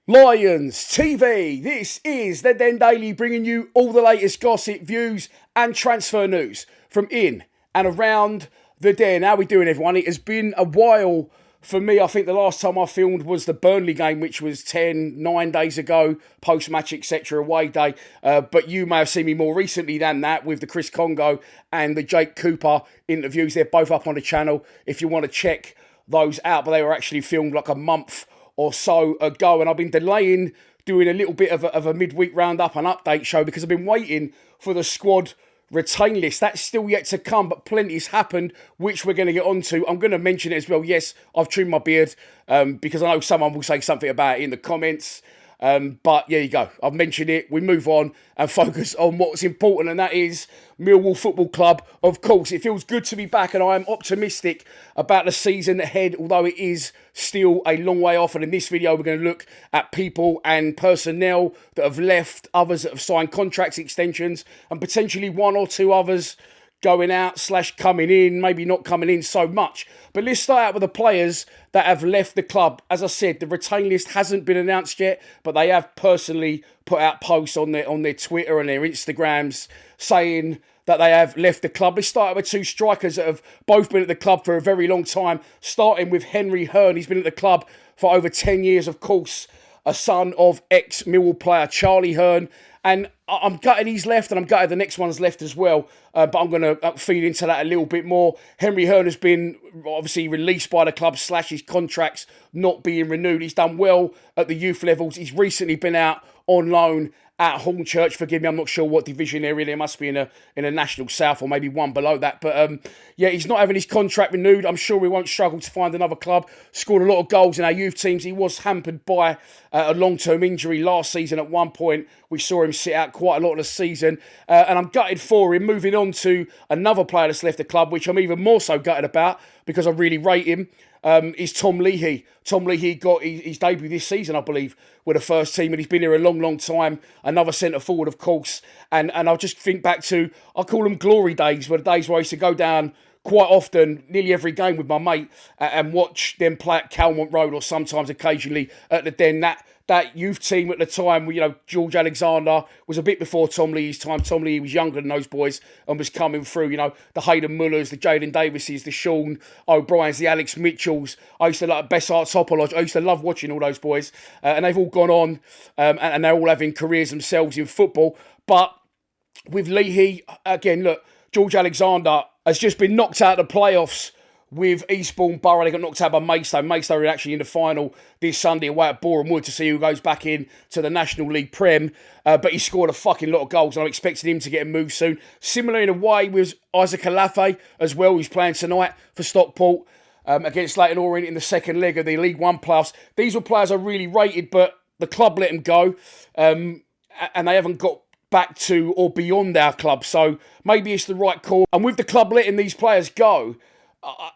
Lions TV, this is the Den Daily, bringing you all the latest gossip, views and transfer news from in and around the Den. How are we doing, everyone? It has been a while for me. I think the last time I filmed was the Burnley game, which was 9 days ago, post-match, etc., away day. But you may have seen me more recently than that with the Chris Congo and the Jake Cooper interviews. They're both up on the channel if you want to check those out. But they were actually filmed like a month or so ago, and I've been delaying doing a little bit of a midweek roundup and update show because I've been waiting for the squad retain list. That's still yet to come, but plenty's happened, which we're going to get onto. I'm going to mention it as well. Yes, I've trimmed my beard because I know someone will say something about it in the comments. But there you go. I've mentioned it. We move on and focus on what's important, and that is Millwall Football Club. Of course, it feels good to be back, and I am optimistic about the season ahead, although it is still a long way off. And in this video, we're going to look at people and personnel that have left, others that have signed contracts extensions, and potentially one or two others going out / coming in, maybe not coming in so much. But let's start out with the players that have left the club. As I said, the retain list hasn't been announced yet, but they have personally put out posts on their Twitter and their Instagrams saying that they have left the club. Let's start with two strikers that have both been at the club for a very long time, starting with Henry Hearn. He's been at the club for over 10 years, of course, a son of ex-Millwall player Charlie Hearn. And I'm gutted he's left, and I'm gutted the next one's left as well. But I'm going to feed into that a little bit more. Henry Hearn has been obviously released by the club / his contracts not being renewed. He's done well at the youth levels. He's recently been out on loan at Hornchurch. Forgive me, I'm not sure what division they're in. They must be in a National South or maybe one below that. But yeah, he's not having his contract renewed. I'm sure we won't struggle to find another club. Scored a lot of goals in our youth teams. He was hampered by a long-term injury last season. At one point, we saw him sit out quite a lot of the season. And I'm gutted for him. Moving on to another player that's left the club, which I'm even more so gutted about because I really rate him, is Tom Leahy. Tom Leahy got his debut this season, I believe, with the first team, and he's been here a long, long time. Another centre forward, of course. And I'll just think back to, I call them glory days, were the days where I used to go down quite often, nearly every game with my mate, and watch them play at Calmont Road, or sometimes occasionally at the Den. That youth team at the time, you know, George Alexander was a bit before Tom Lee's time. Tom Lee was younger than those boys and was coming through, you know, the Hayden Mullers, the Jaden Davises, the Sean O'Briens, the Alex Mitchells. I used to like Bessart Topolodge. I used to love watching all those boys. And they've all gone on and they're all having careers themselves in football. But with Leahy, again, look, George Alexander has just been knocked out of the playoffs with Eastbourne Borough. They got knocked out by Maidstone. Maidstone are actually in the final this Sunday away at Boreham Wood to see who goes back in to the National League Prem. But he scored a fucking lot of goals, and I'm expecting him to get a move soon. Similar in a way with Isaac Alafe as well. He's playing tonight for Stockport against Leyton Orient in the second leg of the League One playoffs. These were players I really rated, but the club let them go, and they haven't got back to or beyond our club. So maybe it's the right call. And with the club letting these players go,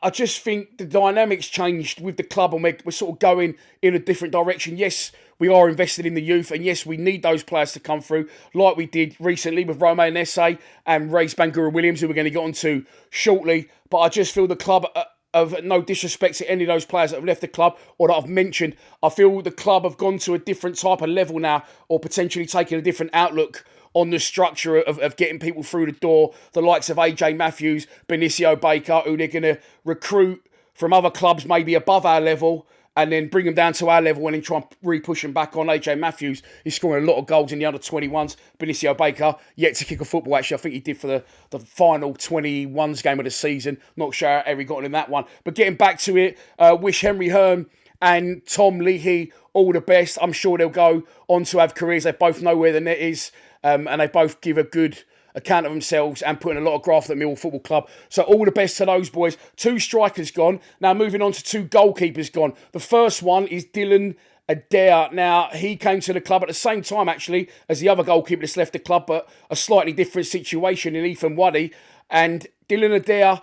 I just think the dynamics changed with the club, and we're sort of going in a different direction. Yes, we are invested in the youth, and yes, we need those players to come through, like we did recently with Romain Esse and Race Bangura Williams, who we're going to get onto shortly. But I just feel the club, of no disrespect to any of those players that have left the club or that I've mentioned, I feel the club have gone to a different type of level now, or potentially taking a different outlook on the structure of getting people through the door, the likes of AJ Matthews, Benicio Baker, who they're going to recruit from other clubs maybe above our level and then bring them down to our level and then try and re-push them back on. AJ Matthews is scoring a lot of goals in the under-21s. Benicio Baker, yet to kick a football, actually. I think he did for the final 21s game of the season. Not sure how he got in that one. But getting back to it, wish Henry Hearn and Tom Leahy all the best. I'm sure they'll go on to have careers. They both know where the net is. And they both give a good account of themselves and put in a lot of graft at Millwall Football Club. So all the best to those boys. 2 strikers gone. Now moving on to 2 goalkeepers gone. The first one is Dylan Adair. Now, he came to the club at the same time, actually, as the other goalkeeper that's left the club, but a slightly different situation in Ethan Waddy. And Dylan Adair,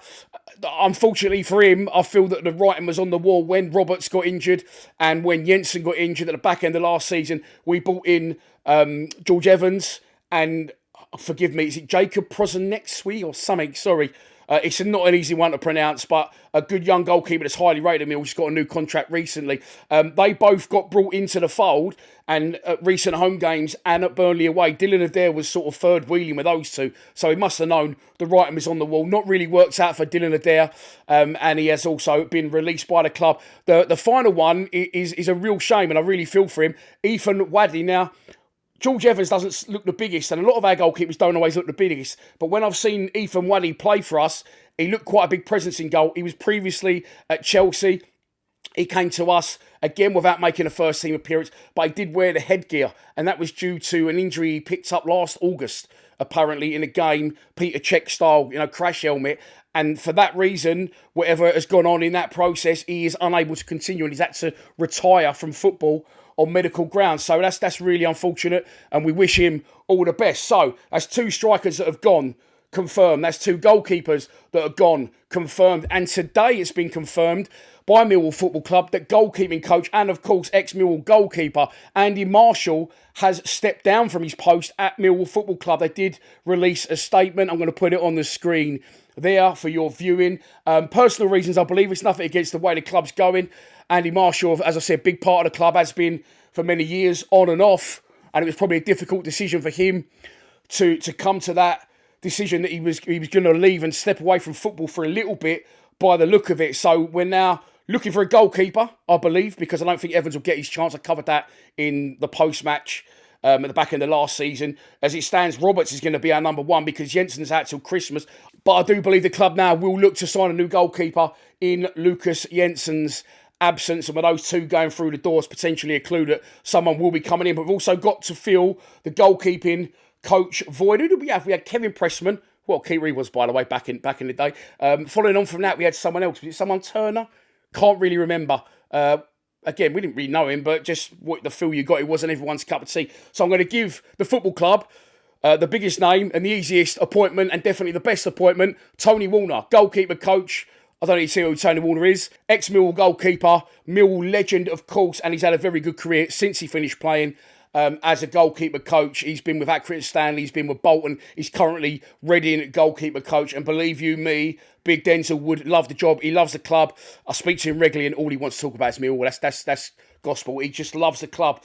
unfortunately for him, I feel that the writing was on the wall when Roberts got injured and when Jensen got injured at the back end of last season. We brought in George Evans and, forgive me, is it Jacob Prosinecki or something? Sorry. It's not an easy one to pronounce, but a good young goalkeeper that's highly rated. Millwall's got a new contract recently. They both got brought into the fold, and at recent home games and at Burnley away, Dylan Adair was sort of third wheeling with those two. So he must have known the writing was on the wall. Not really worked out for Dylan Adair, and he has also been released by the club. The final one is a real shame, and I really feel for him. Ethan Wadley. Now, George Evans doesn't look the biggest, and a lot of our goalkeepers don't always look the biggest. But when I've seen Ethan Wadley play for us, he looked quite a big presence in goal. He was previously at Chelsea. He came to us, again, without making a first-team appearance, but he did wear the headgear, and that was due to an injury he picked up last August, apparently, in a game, Peter Cech style, crash helmet. And for that reason, whatever has gone on in that process, he is unable to continue, and he's had to retire from football on medical grounds. So that's really unfortunate, and we wish him all the best. So that's two strikers that have gone, confirmed. That's two goalkeepers that are gone, confirmed. And today it's been confirmed by Millwall Football Club that goalkeeping coach and, of course, ex-Millwall goalkeeper Andy Marshall has stepped down from his post at Millwall Football Club. They did release a statement. I'm going to put it on the screen there for your viewing. Personal reasons, I believe. It's nothing against the way the club's going. Andy Marshall, as I said, big part of the club, has been for many years on and off, and it was probably a difficult decision for him to come to that decision that he was going to leave and step away from football for a little bit by the look of it. So we're now looking for a goalkeeper, I believe, because I don't think Evans will get his chance. I covered that in the post-match at the back end of last season. As it stands, Roberts is going to be our number one because Jensen's out till Christmas. But I do believe the club now will look to sign a new goalkeeper in Lucas Jensen's absence, and with those two going through the doors, potentially a clue that someone will be coming in. But we've also got to fill the goalkeeping coach void. Who did we have? We had Kevin Pressman. Well, keeper he was, by the way, back in the day. Following on from that, we had someone else. Was it someone Turner? Can't really remember. Again, we didn't really know him, but just what the feel you got, it wasn't everyone's cup of tea. So I'm going to give the football club the biggest name and the easiest appointment, and definitely the best appointment, Tony Warner, goalkeeper coach. I don't need to see who Tony Warner is. Ex-Millwall goalkeeper, Millwall legend, of course, and he's had a very good career since he finished playing as a goalkeeper coach. He's been with Accrington Stanley, he's been with Bolton, he's currently Reading goalkeeper coach, and believe you me, Big Denzel would love the job. He loves the club. I speak to him regularly, and all he wants to talk about is Millwall. That's gospel. He just loves the club.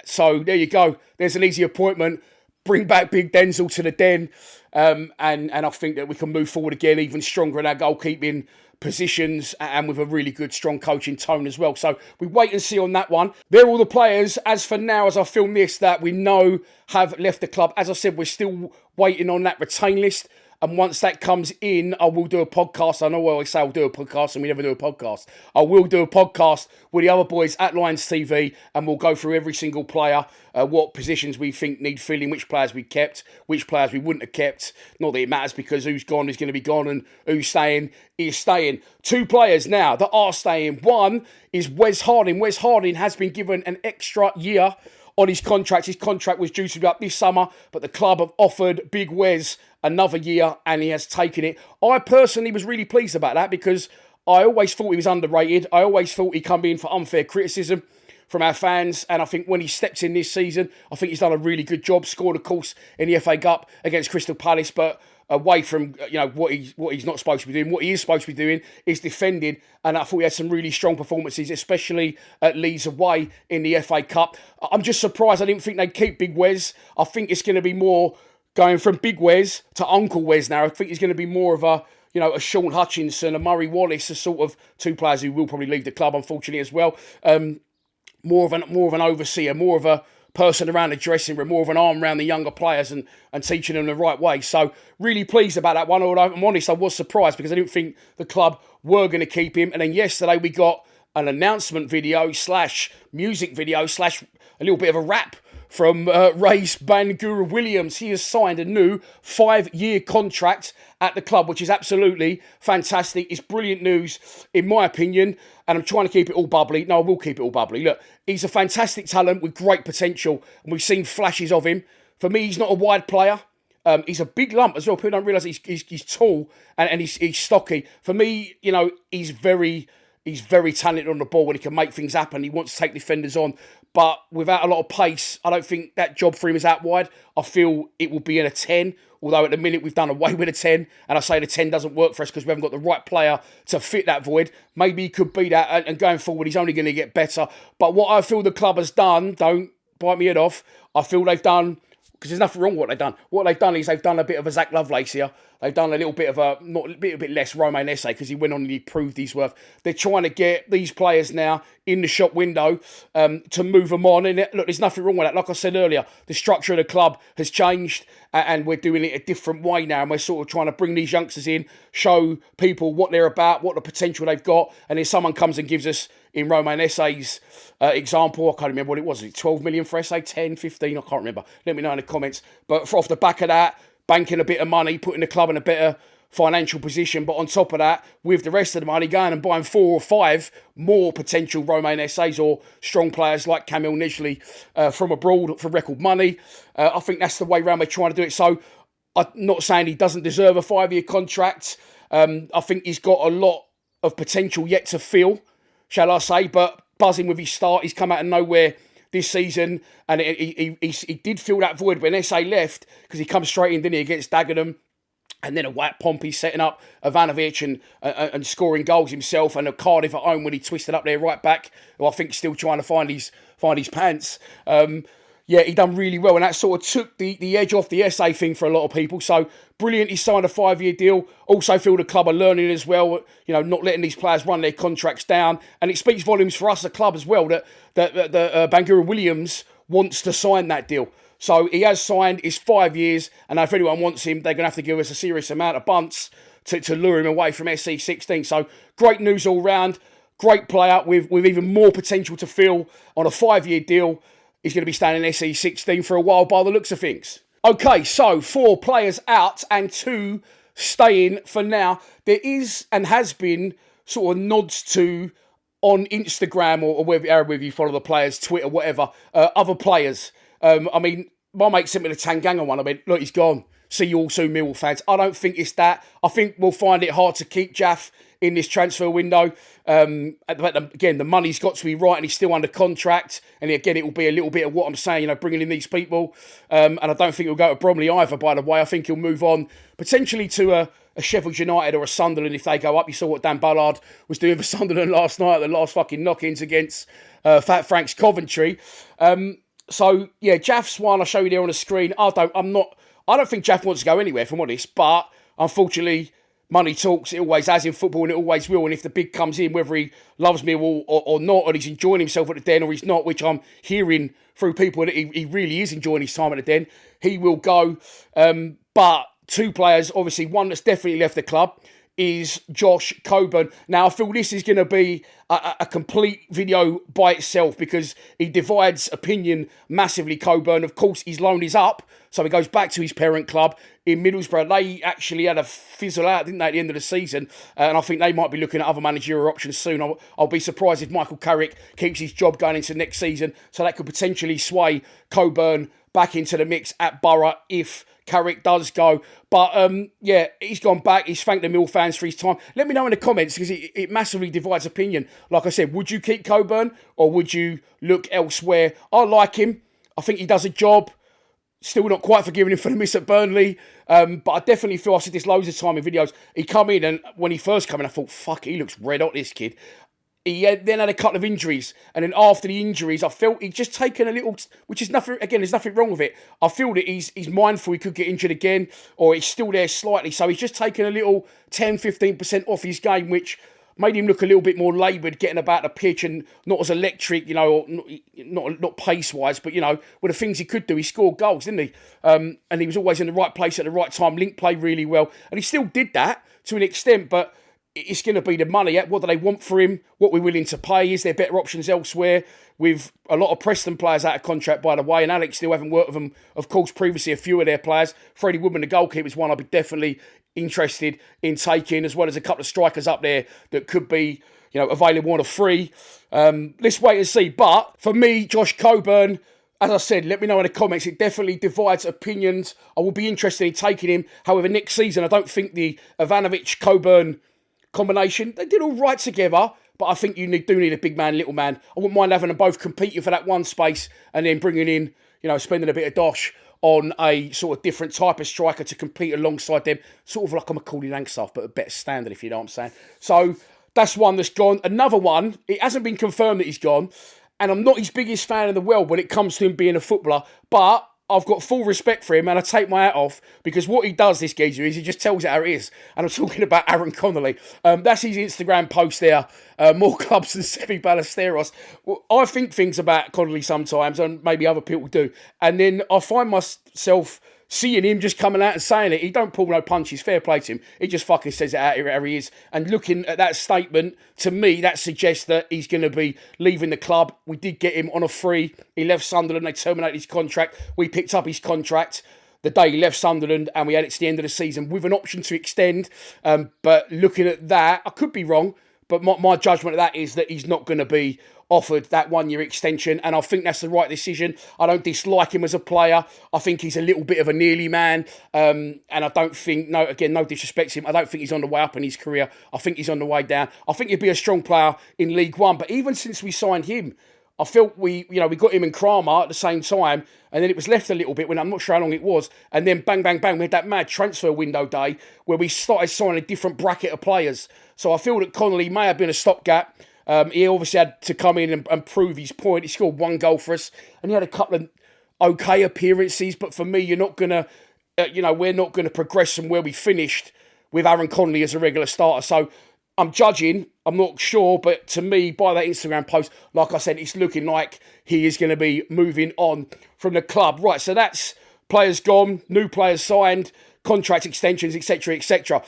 So there you go. There's an easy appointment. Bring back Big Denzel to the den, and I think that we can move forward again, even stronger in our goalkeeping positions, and with a really good, strong coaching tone as well. So we wait and see on that one. They're all the players, as for now, as I film this, that we know have left the club. As I said, we're still waiting on that retain list. And once that comes in, I will do a podcast. I know I always say I'll do a podcast and we never do a podcast. I will do a podcast with the other boys at Lions TV, and we'll go through every single player, what positions we think need filling, which players we kept, which players we wouldn't have kept. Not that it matters, because who's gone is going to be gone and who's staying is staying. Two players now that are staying. One is Wes Harding. Wes Harding has been given an extra year on his contract. His contract was due to be up this summer, but the club have offered Big Wes another year, and he has taken it. I personally was really pleased about that, because I always thought he was underrated. I always thought he come in for unfair criticism from our fans, and I think when he steps in this season, I think he's done a really good job. Scored, of course, in the FA Cup against Crystal Palace, but away from what he's not supposed to be doing. What he is supposed to be doing is defending, and I thought he had some really strong performances, especially at Leeds away in the FA Cup. I'm just surprised I didn't think they'd keep Big Wes. I think it's going to be more going from Big Wes to Uncle Wes now. I think he's going to be more of a Sean Hutchinson, a Murray Wallace, a sort of two players who will probably leave the club, unfortunately, as well. More of an overseer, more of a person around the dressing room, more of an arm around the younger players and teaching them the right way. So really pleased about that one. Although I'm honest, I was surprised because I didn't think the club were going to keep him. And then yesterday we got an announcement video / music video / a little bit of a rap from Race Bangura Williams. He has signed a new 5-year contract at the club, which is absolutely fantastic. It's brilliant news, in my opinion, and I'm trying to keep it all bubbly. No, I will keep it all bubbly. Look, he's a fantastic talent with great potential, and we've seen flashes of him. For me, he's not a wide player. He's a big lump as well. People don't realise he's tall and he's stocky. For me, he's very talented on the ball when he can make things happen. He wants to take defenders on. but without a lot of pace, I don't think that job for him is out wide. I feel it will be in a 10, although at the minute we've done away with a 10, and I say the 10 doesn't work for us because we haven't got the right player to fit that void. Maybe he could be that, and going forward, he's only going to get better. But what I feel the club has done, don't bite me head off, I feel they've done, because there's nothing wrong with what they've done. What they've done is they've done a bit of a Zach Lovelace here. They've done a little bit of a bit less Romain Esse because he went on and he proved his worth. They're trying to get these players now in the shop window to move them on. And look, there's nothing wrong with that. Like I said earlier, the structure of the club has changed and we're doing it a different way now. And we're sort of trying to bring these youngsters in, show people what they're about, what the potential they've got. And then someone comes and gives us, in Romain Esse's example, I can't remember what it was. 12 million for Esse, 10, 15, I can't remember. Let me know in the comments. But off the back of that, banking a bit of money, putting the club in a better financial position. But on top of that, with the rest of the money, going and buying 4 or 5 more potential Romain Esses or strong players like Kamil Nijli from abroad for record money. I think that's the way round we're trying to do it. So I'm not saying he doesn't deserve a 5-year contract. I think he's got a lot of potential yet to fill, shall I say. But buzzing with his start, he's come out of nowhere this season, and he did fill that void when Esse left, because he comes straight in, didn't he, against Dagenham, and then a whack Pompey setting up Ivanovic and scoring goals himself, and a Cardiff at home when he twisted up there right back, who I think still trying to find his pants. Yeah, he done really well, and that sort of took the edge off the Esse thing for a lot of people. So brilliant, he signed a 5-year deal. Also feel the club are learning as well, you know, not letting these players run their contracts down. And it speaks volumes for us, the club as well, that Bangura Williams wants to sign that deal. So he has signed his 5 years, and if anyone wants him, they're going to have to give us a serious amount of bunts to lure him away from SC16. So great news all round. Great player with even more potential to fill on a 5-year deal. He's going to be staying in SE16 for a while by the looks of things. Okay, so 4 players out and 2 staying for now. There is and has been sort of nods to, on Instagram or wherever you follow the players, Twitter, whatever, other players. I mean, my mate sent me the Tanganga one. I mean, look, he's gone. See you all soon, Millwall fans. I don't think it's that. I think we'll find it hard to keep Jaff in this transfer window. Again, the money's got to be right, and he's still under contract. And again, it will be a little bit of what I'm saying, you know, bringing in these people. And I don't think he'll go to Bromley either, by the way. I think he'll move on potentially to a Sheffield United or a Sunderland if they go up. You saw what Dan Ballard was doing for Sunderland last night at the last fucking knock-ins against Fat Frank's Coventry. So yeah, Jaff's one I'll show you there on the screen. I don't think Jaff wants to go anywhere, if I'm honest. But unfortunately, money talks. It always has in football, and it always will. And if the bid comes in, whether he loves me or not, or he's enjoying himself at the Den or he's not, which I'm hearing through people that he really is enjoying his time at the Den, he will go. But 2 players, obviously, one that's definitely left the club is Josh Coburn. Now, I feel this is going to be a complete video by itself because he divides opinion massively, Coburn. Of course, his loan is up, so he goes back to his parent club in Middlesbrough. They actually had a fizzle out, didn't they, at the end of the season? And I think they might be looking at other managerial options soon. I'll be surprised if Michael Carrick keeps his job going into next season, so that could potentially sway Coburn back into the mix at Borough if Carrick does go. But yeah, he's gone back. He's thanked the Mill fans for his time. Let me know in the comments, because it massively divides opinion. Like I said, would you keep Coburn or would you look elsewhere? I like him. I think he does a job. Still not quite forgiving him for the miss at Burnley. But I definitely feel, I've said this loads of time in videos, he come in, and when he first came in, I thought, fuck, he looks red hot, this kid. He then had a couple of injuries, and then after the injuries, I felt he'd just taken a little, which is nothing, again, there's nothing wrong with it. I feel that he's mindful he could get injured again, or he's still there slightly, so he's just taken a little 10-15% off his game, which made him look a little bit more laboured, getting about the pitch, and not as electric, you know, not pace-wise, but, you know, with the things he could do, he scored goals, didn't he? And he was always in the right place at the right time, link play really well, and he still did that to an extent, but it's going to be the money. What do they want for him? What we're willing to pay? Is there better options elsewhere? With a lot of Preston players out of contract, by the way, and Alex still haven't worked with them, of course, previously, a few of their players. Freddie Woodman, the goalkeeper, is one I'd be definitely interested in taking, as well as a couple of strikers up there that could be, you know, available on a free. Let's wait and see. But for me, Josh Coburn, as I said, let me know in the comments. It definitely divides opinions. I will be interested in taking him. However, next season, I don't think the Ivanovic-Coburn combination, they did all right together, but I think you do need a big man, little man. I wouldn't mind having them both competing for that one space and then bringing in, spending a bit of dosh on a sort of different type of striker to compete alongside them. Sort of like a Macaulay Langstaff, but a better standard, if you know what I'm saying. So that's one that's gone. Another one, it hasn't been confirmed that he's gone, and I'm not his biggest fan in the world when it comes to him being a footballer, but I've got full respect for him, and I take my hat off, because what he does, this geezer, is he just tells it how it is. And I'm talking about Aaron Connolly. That's his Instagram post there. More clubs than Sevi Ballesteros. Well, I think things about Connolly sometimes, and maybe other people do. And then I find myself seeing him just coming out and saying it. He don't pull no punches, fair play to him. He just fucking says it out how he is. And looking at that statement, to me, that suggests that he's going to be leaving the club. We did get him on a free. He left Sunderland, they terminated his contract. We picked up his contract the day he left Sunderland, and we had it to the end of the season with an option to extend. But looking at that, I could be wrong, but my judgment of that is that he's not going to be offered that 1 year extension, and I think that's the right decision. I don't dislike him as a player. I think he's a little bit of a nearly man, and I don't think, no disrespect to him, I don't think he's on the way up in his career. I think he's on the way down. I think he'd be a strong player in League One, but even since we signed him, I felt we got him and Kramer at the same time, and then it was left a little bit when I'm not sure how long it was, and then bang, bang, bang, we had that mad transfer window day where we started signing a different bracket of players. So I feel that Connolly may have been a stopgap. He obviously had to come in and prove his point. He scored 1 goal for us, and he had a couple of okay appearances. But for me, you're not gonna, we're not gonna progress from where we finished with Aaron Connolly as a regular starter. So I'm judging. I'm not sure, but to me, by that Instagram post, like I said, it's looking like he is going to be moving on from the club. Right. So that's players gone, new players signed, contract extensions, etc., etc.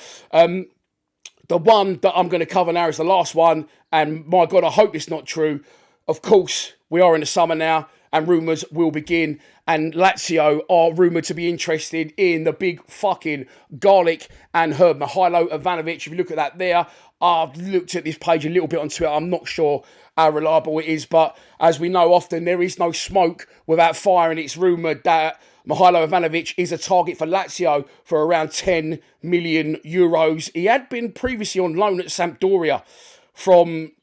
The one that I'm going to cover now is the last one, and my God, I hope it's not true. Of course, we are in the summer now, and rumours will begin, and Lazio are rumoured to be interested in the big fucking garlic and herb, Mihailo Ivanovic. If you look at that there, I've looked at this page a little bit on Twitter. I'm not sure how reliable it is, but as we know often, there is no smoke without fire, and it's rumoured that Mihailo Ivanovic is a target for Lazio for around 10 million euros. He had been previously on loan at Sampdoria from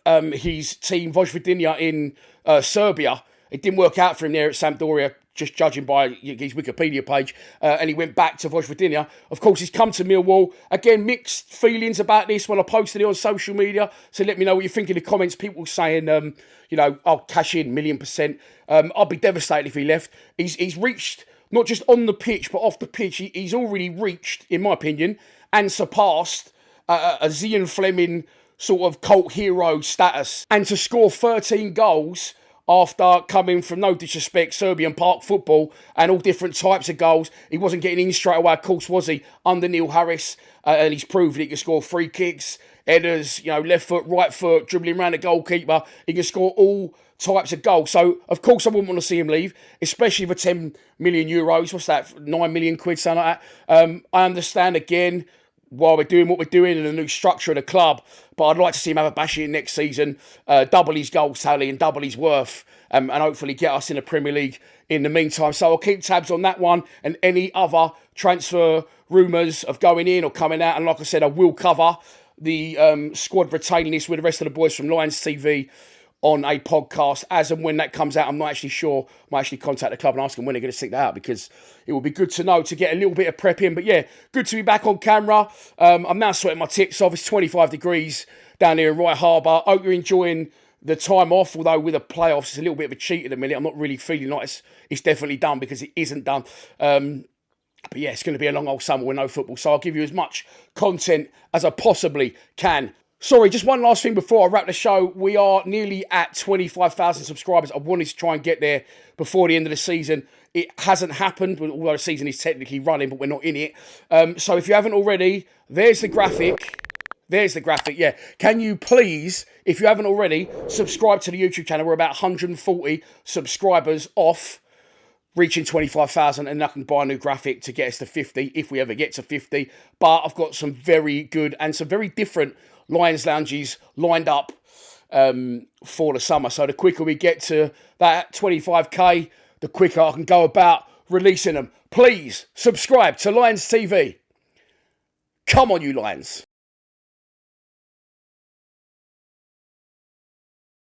his team Vojvodina in Serbia. It didn't work out for him there at Sampdoria, just judging by his Wikipedia page, and he went back to Vojvodina. Of course, he's come to Millwall. Again, mixed feelings about this when I posted it on social media, so let me know what you think in the comments. People saying, I'll cash in, 1,000,000%. I'd be devastated if he left. He's reached, not just on the pitch, but off the pitch, he's already reached, in my opinion, and surpassed a Zian Fleming sort of cult hero status. And to score 13 goals after coming from, no disrespect, Serbian park football and all different types of goals. He wasn't getting in straight away, of course, was he? Under Neil Harris, and he's proved he can score free kicks, headers, left foot, right foot, dribbling around the goalkeeper. He can score all types of goals. So, of course, I wouldn't want to see him leave, especially for 10 million euros. What's that? 9 million quid, something like that. I understand, again, while we're doing what we're doing in the new structure of the club, but I'd like to see him have a bash in next season, double his goals tally and double his worth, and hopefully get us in the Premier League in the meantime. So I'll keep tabs on that one and any other transfer rumours of going in or coming out. And like I said, I will cover the squad retaining list with the rest of the boys from Lions TV on a podcast as and when that comes out. I'm not actually sure. I might actually contact the club and ask them when they're going to stick that out, because it will be good to know to get a little bit of prep in. But yeah, good to be back on camera. I'm now sweating my tits off. It's 25 degrees down here in Rye Harbour. Hope you're enjoying the time off, although with the playoffs, it's a little bit of a cheat at the minute. I'm not really feeling like it's definitely done, because it isn't done. But yeah, it's going to be a long old summer with no football. So I'll give you as much content as I possibly can. Sorry, just one last thing before I wrap the show. We are nearly at 25,000 subscribers. I wanted to try and get there before the end of the season. It hasn't happened, although the season is technically running, but we're not in it. So if you haven't already, there's the graphic. There's the graphic, yeah. Can you please, if you haven't already, subscribe to the YouTube channel? We're about 140 subscribers off reaching 25,000, and I can buy a new graphic to get us to 50 if we ever get to 50. But I've got some very good and some very different Lions lounges lined up for the summer. So the quicker we get to that 25k, the quicker I can go about releasing them. Please subscribe to Lions TV. Come on, you Lions.